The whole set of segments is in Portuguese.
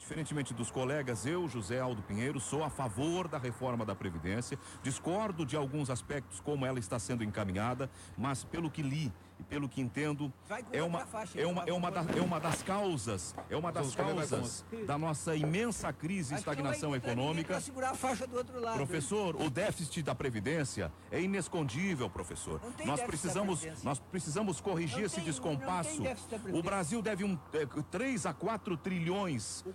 Diferentemente dos colegas, eu, José Aldo Pinheiro, sou a favor da reforma da Previdência. Discordo de alguns aspectos como ela está sendo encaminhada, mas pelo que li e pelo que entendo, é uma das causas da nossa imensa crise e estagnação econômica. Segurar a faixa do outro lado. Professor, o déficit da Previdência é inescondível, professor. Nós precisamos corrigir esse descompasso. O Brasil deve 3 a 4 trilhões.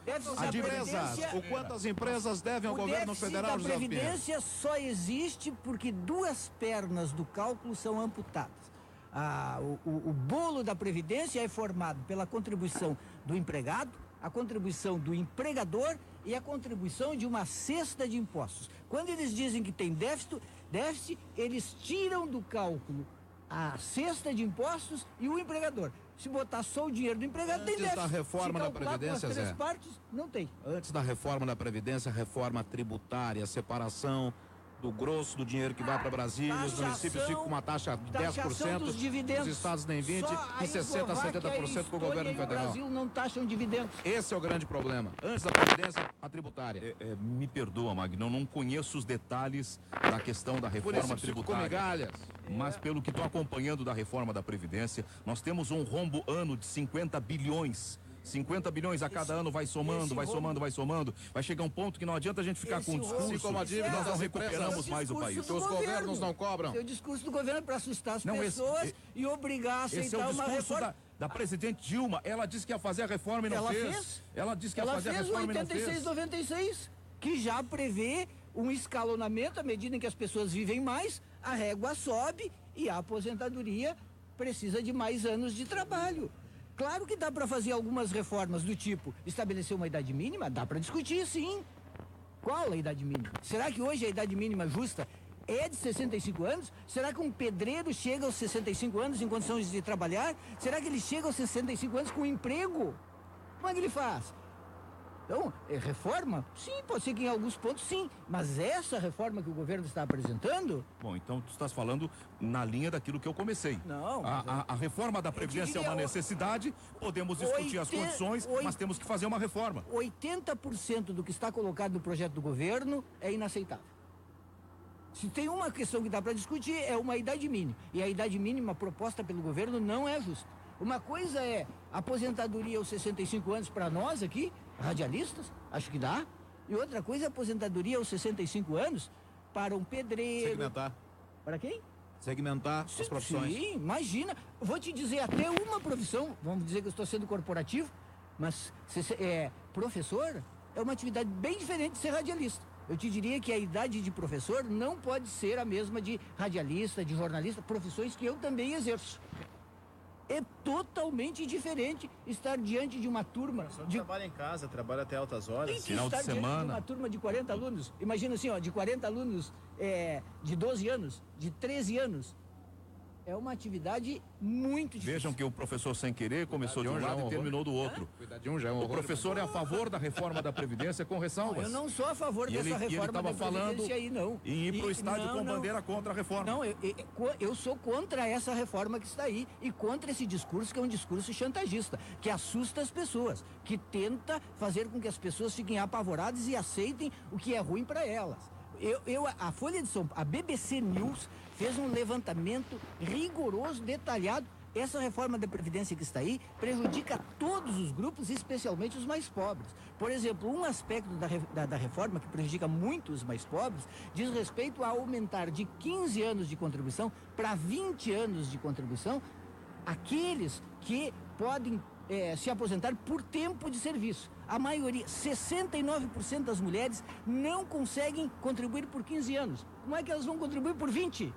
O quanto as empresas devem ao governo federal, José Pinheiro? A Previdência só existe porque 2 pernas do cálculo são amputadas. O bolo da Previdência é formado pela contribuição do empregado, a contribuição do empregador e a contribuição de uma cesta de impostos. Quando eles dizem que tem déficit, eles tiram do cálculo a cesta de impostos e o empregador. Se botar só o dinheiro do empregado, tem déficit. Antes da reforma da Previdência, com as 3 partes, não tem. Antes da reforma da Previdência, reforma tributária, separação do grosso do dinheiro que vai para Brasília, os municípios ficam com uma taxa de 10%, os estados nem 20%, e 60% a 70% com o governo federal. O Brasil não taxam dividendos. Esse é o grande problema. Antes da Previdência, a tributária. Me perdoa, Magno, não conheço os detalhes da questão da reforma tributária. Mas pelo que estou acompanhando da reforma da Previdência, nós temos um rombo ano de 50 bilhões. 50 bilhões a cada ano vai somando. Vai chegar um ponto que não adianta a gente ficar com um discurso como a dívida, nós não recuperamos mais o país. Os governos não cobram. O discurso do governo é para assustar as pessoas e obrigar a aceitar uma reforma. Da presidente Dilma, ela disse que ia fazer a reforma e não fez. Ela disse que ia fazer a reforma e não fez. 8696, que já prevê um escalonamento à medida em que as pessoas vivem mais, a régua sobe e a aposentadoria precisa de mais anos de trabalho. Claro que dá para fazer algumas reformas do tipo estabelecer uma idade mínima, dá para discutir, sim. Qual a idade mínima? Será que hoje a idade mínima justa é de 65 anos? Será que um pedreiro chega aos 65 anos em condições de trabalhar? Será que ele chega aos 65 anos com emprego? Como é que ele faz? Então, reforma? Sim, pode ser que em alguns pontos sim, mas essa reforma que o governo está apresentando... Bom, então tu estás falando na linha daquilo que eu comecei. Não. A reforma da Previdência é uma necessidade, podemos discutir as condições, mas temos que fazer uma reforma. 80% do que está colocado no projeto do governo é inaceitável. Se tem uma questão que dá para discutir, é uma idade mínima. E a idade mínima proposta pelo governo não é justa. Uma coisa é aposentadoria aos 65 anos para nós aqui, radialistas, acho que dá. E outra coisa é aposentadoria aos 65 anos para um pedreiro. Segmentar. Para quem? Segmentar as profissões. Sim, imagina. Vou te dizer até uma profissão, vamos dizer que eu estou sendo corporativo, mas professor é uma atividade bem diferente de ser radialista. Eu te diria que a idade de professor não pode ser a mesma de radialista, de jornalista, profissões que eu também exerço. É totalmente diferente estar diante de uma turma. Trabalha em casa, trabalha até altas horas. Final de semana. De uma turma de 40 alunos. Imagina assim, de 40 alunos de 12 anos, de 13 anos. É uma atividade muito difícil. Vejam que o professor, sem querer, começou de um lado e terminou do outro. O professor é a favor da reforma da Previdência com ressalvas. Eu não sou a favor dessa reforma da Previdência aí, não. E ir para o estádio com bandeira contra a reforma. Não, eu sou contra essa reforma que está aí e contra esse discurso que é um discurso chantagista, que assusta as pessoas, que tenta fazer com que as pessoas fiquem apavoradas e aceitem o que é ruim para elas. A Folha de São Paulo, a BBC News fez um levantamento rigoroso, detalhado. Essa reforma da Previdência que está aí prejudica todos os grupos, especialmente os mais pobres. Por exemplo, um aspecto da reforma que prejudica muito os mais pobres diz respeito a aumentar de 15 anos de contribuição para 20 anos de contribuição aqueles que podem se aposentar por tempo de serviço. A maioria, 69% das mulheres não conseguem contribuir por 15 anos. Como é que elas vão contribuir por 20?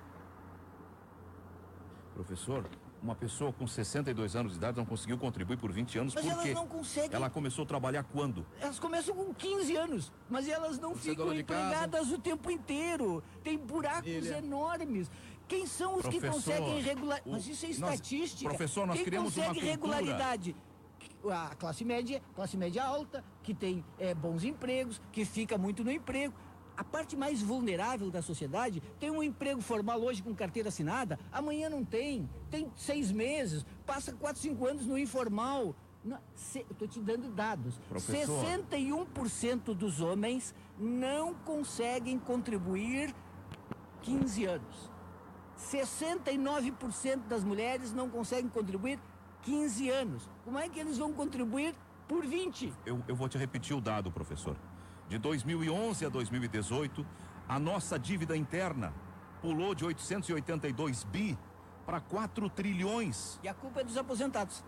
Professor, uma pessoa com 62 anos de idade não conseguiu contribuir por 20 anos mas por quê? Elas não conseguem. Ela começou a trabalhar quando? Elas começam com 15 anos, mas elas não ficam empregadas o tempo inteiro. Tem buracos enormes. Quem são os que conseguem regular? Mas isso é estatística. Professor, nós criamos uma cultura. Quem consegue regularidade? A classe média alta, que tem bons empregos, que fica muito no emprego. A parte mais vulnerável da sociedade tem um emprego formal hoje com carteira assinada, amanhã não tem 6 meses, passa 4, 5 anos no informal. Estou te dando dados. Professor. 61% dos homens não conseguem contribuir 15 anos. 69% das mulheres não conseguem contribuir 15 anos. Como é que eles vão contribuir por 20? Eu vou te repetir o dado, professor. De 2011 a 2018, a nossa dívida interna pulou de 882 bi para 4 trilhões. E a culpa é dos aposentados.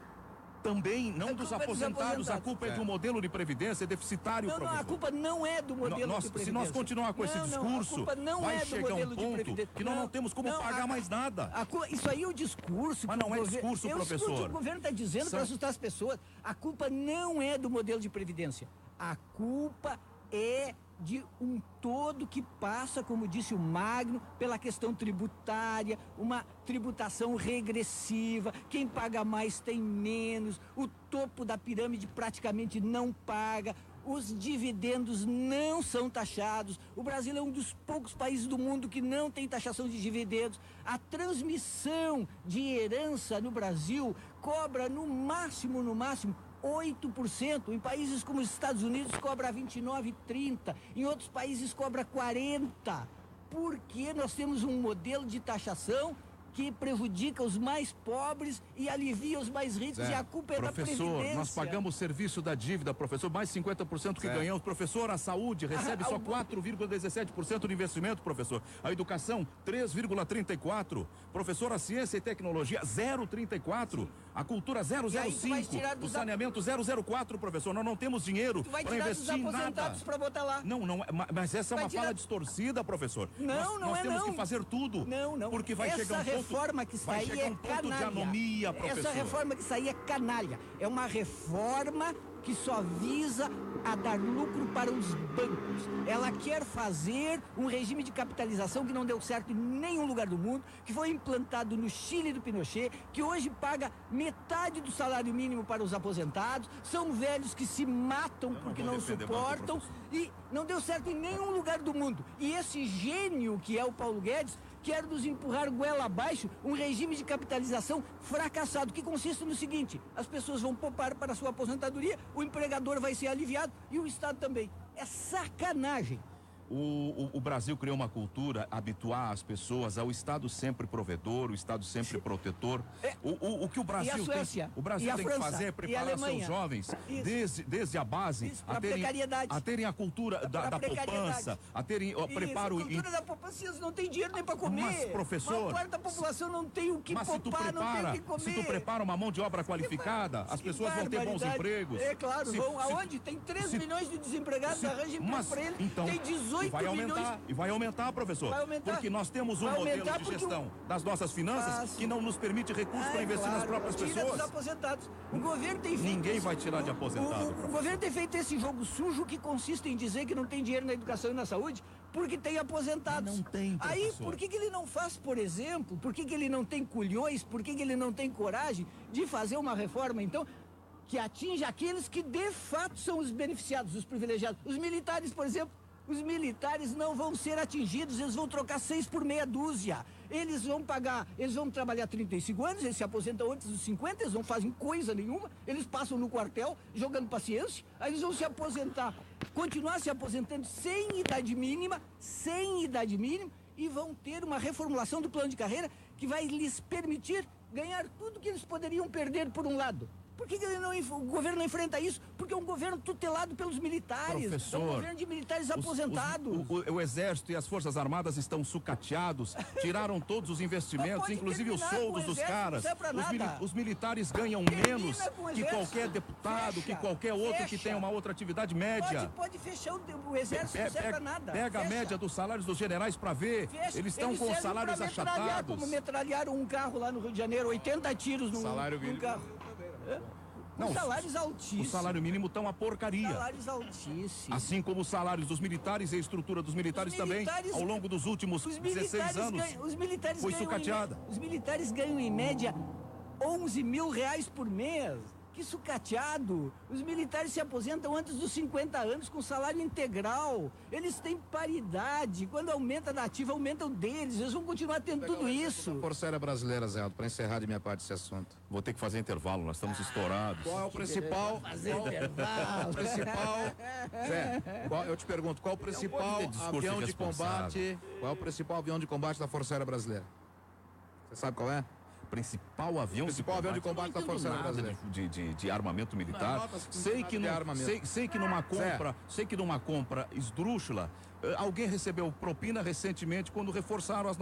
Também, não dos aposentados, a culpa é de um modelo de previdência deficitário, professor. Não, a culpa não é do modelo de previdência. Se nós continuar com esse discurso, vai chegar um ponto que nós não temos como pagar mais nada. Isso aí é o discurso. Mas não é discurso, professor. O que o governo está dizendo para assustar as pessoas. A culpa não é do modelo de previdência. A culpa é de um todo que passa, como disse o Magno, pela questão tributária, uma tributação regressiva, quem paga mais tem menos, o topo da pirâmide praticamente não paga, os dividendos não são taxados, o Brasil é um dos poucos países do mundo que não tem taxação de dividendos, a transmissão de herança no Brasil cobra no máximo 8%, em países como os Estados Unidos cobra 29, 30, em outros países cobra 40, porque nós temos um modelo de taxação que prejudica os mais pobres e alivia os mais ricos, e a culpa é da Previdência. Professor, nós pagamos o serviço da dívida, professor, mais 50% que ganhamos. Professor, a saúde recebe só 4,17% de investimento, professor. A educação, 3,34%. Professor, a ciência e tecnologia, 0,34%. A cultura, 0,05%. O saneamento, 0,04%, professor. Nós não temos dinheiro para investir em nada. Para botar lá. Não, mas essa é uma fala distorcida, professor. Nós temos que fazer tudo. Não. Porque vai chegar um ponto. Essa reforma que está aí é canalha. De anomia, professor. Essa reforma que está aí é canalha. É uma reforma que só visa a dar lucro para os bancos. Ela quer fazer um regime de capitalização que não deu certo em nenhum lugar do mundo, que foi implantado no Chile do Pinochet, que hoje paga metade do salário mínimo para os aposentados, são velhos que se matam porque não suportam, e não deu certo em nenhum lugar do mundo. E esse gênio que é o Paulo Guedes quer nos empurrar goela abaixo um regime de capitalização fracassado, que consiste no seguinte: as pessoas vão poupar para a sua aposentadoria, o empregador vai ser aliviado e o Estado também. É sacanagem. O Brasil criou uma cultura, habituar as pessoas ao Estado sempre provedor, o Estado sempre protetor. O que o Brasil tem que fazer é preparar seus jovens desde a base a terem a cultura da poupança, a terem preparo. A cultura da poupança, eles não têm dinheiro nem para comer. Mas, professor, a parte da população não tem o que poupar, não tem o que comer. Se tu prepara uma mão de obra qualificada, as pessoas vão ter bons empregos. É claro, vão aonde? Tem 3 milhões de desempregados, arranja emprego para eles. Então, tem 18 e vai aumentar, professor. Vai aumentar. Porque nós temos um modelo de gestão das nossas finanças que não nos permite recursos para investir nas próprias pessoas. Dos aposentados. O governo tem feito Ninguém vai tirar de aposentado. O governo tem feito esse jogo sujo que consiste em dizer que não tem dinheiro na educação e na saúde porque tem aposentados. Não tem, professor. Aí, por que ele não faz, por exemplo, por que ele não tem culhões, por que ele não tem coragem de fazer uma reforma, então, que atinja aqueles que de fato são os beneficiados, os privilegiados? Os militares, por exemplo. Os militares não vão ser atingidos, eles vão trocar 6 por meia dúzia. Eles vão trabalhar 35 anos, eles se aposentam antes dos 50, eles não fazem coisa nenhuma, eles passam no quartel jogando paciência, aí eles vão se aposentar, continuar se aposentando sem idade mínima, e vão ter uma reformulação do plano de carreira que vai lhes permitir ganhar tudo que eles poderiam perder por um lado. Por que o governo não enfrenta isso? Porque é um governo tutelado pelos militares. Professor, é um governo de militares aposentados. O Exército e as Forças Armadas estão sucateados, tiraram todos os investimentos, inclusive os soldos dos caras. Os militares ganham menos que qualquer deputado, que qualquer outro que tenha uma outra atividade média. Pode fechar o Exército, não serve para nada. Pega a média dos salários dos generais para ver. Eles estão com salários achatados. Como metralharam um carro lá no Rio de Janeiro, 80 tiros num carro. Não, salários altíssimos. O salário mínimo está uma porcaria. Salários altíssimos. Assim como os salários dos militares e a estrutura dos militares também, ao longo dos últimos 16 anos, foi sucateada. Os militares ganham em média 11 mil reais por mês. Que sucateado! Os militares se aposentam antes dos 50 anos com salário integral. Eles têm paridade. Quando aumenta da ativa, aumenta o deles. Eles vão continuar tendo tudo isso. Força Aérea Brasileira, Zé Aldo, para encerrar de minha parte esse assunto. Vou ter que fazer intervalo, nós estamos estourados. Qual é o principal? Fazer intervalo. Zé, eu te pergunto, qual é o principal avião de combate? Qual é o principal avião de combate da Força Aérea Brasileira? Você sabe qual é? Principal avião de combate da Força Aérea Brasileira. De armamento militar. Sei que numa compra esdrúxula, alguém recebeu propina recentemente quando reforçaram a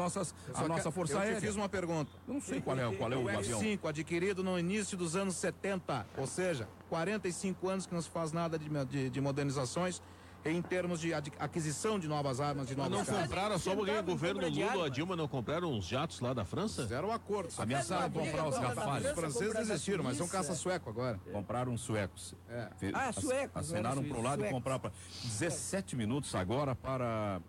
nossa Força Aérea. Eu te fiz uma pergunta. Eu não sei qual é o avião. F-5, adquirido no início dos anos 70, ou seja, 45 anos que não se faz nada de modernizações em termos de aquisição de novas armas, de novos carros. Não compraram, só porque o governo Lula, a Dilma não compraram uns jatos lá da França? Fizeram um acordo. Ameaçaram comprar os Rafales. Os franceses desistiram, mas são caça sueco agora. Compraram os suecos. Suecos. Assinaram para um lado e compraram para 17 minutos agora para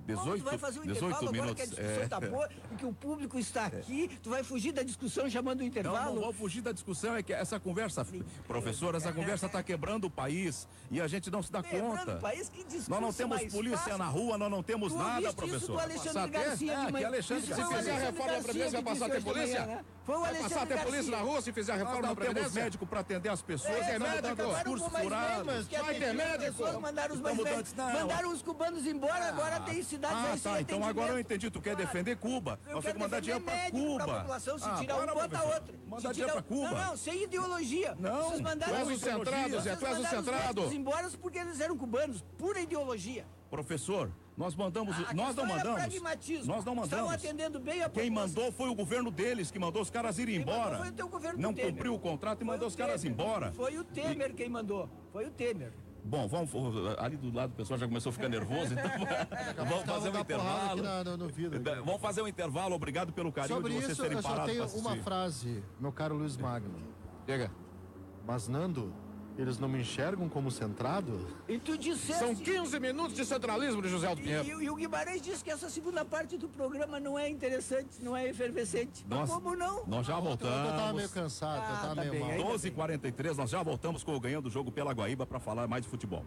18, tu vai fazer um 18 intervalo minutos. Agora que a discussão está boa e que o público está aqui, tu vai fugir da discussão chamando o intervalo? Não vou fugir da discussão, é que essa conversa, professor, essa conversa está quebrando o país e a gente não se dá conta. O país, que discurso nós não temos polícia fácil. na rua, nós não temos nada, professor. Isso do Alexandre Garcia de manhã. Se fizer a reforma da Previdência, vai passar a ter polícia? Né? Vai passar a ter polícia na rua se fizer a reforma da Previdência? Temos médico para atender as pessoas. É médico, discurso furado. Vai ter médico. Mandaram os cubanos embora, agora tem cidades aí. Então agora eu entendi, tu quer defender Cuba. Nós temos que mandar dinheiro para Cuba. Pra população, se tirar um, bota outro. Mandar dinheiro para Cuba. Não, sem ideologia. Não, tu és o centrado, Zé, tu és o centrado. Os embora porque eles eram cubanos, pura ideologia. Professor, nós não mandamos. Nós não mandamos. Estão atendendo bem a população. Quem mandou foi o governo deles, que mandou os caras irem embora. Foi o teu governo não cumpriu o contrato e mandou os caras embora. Foi o Temer quem mandou. Foi o Temer. Bom, vamos ali do lado o pessoal já começou a ficar nervoso, então vamos fazer um intervalo. Vamos fazer um intervalo, obrigado pelo carinho sobre de vocês terem parado. Sobre isso, eu só tenho uma frase, meu caro Luiz Magno. Chega. Mas, Nando, eles não me enxergam como centrado? E tu disseste... São 15 minutos de centralismo de José Aldo Pinheiro. E o Guimarães disse que essa segunda parte do programa não é interessante, não é efervescente. Como não? Nós já voltamos. Eu tava meio cansado, eu tava meio mal. 12h43, nós já voltamos com o Ganhando o Jogo pela Guaíba para falar mais de futebol.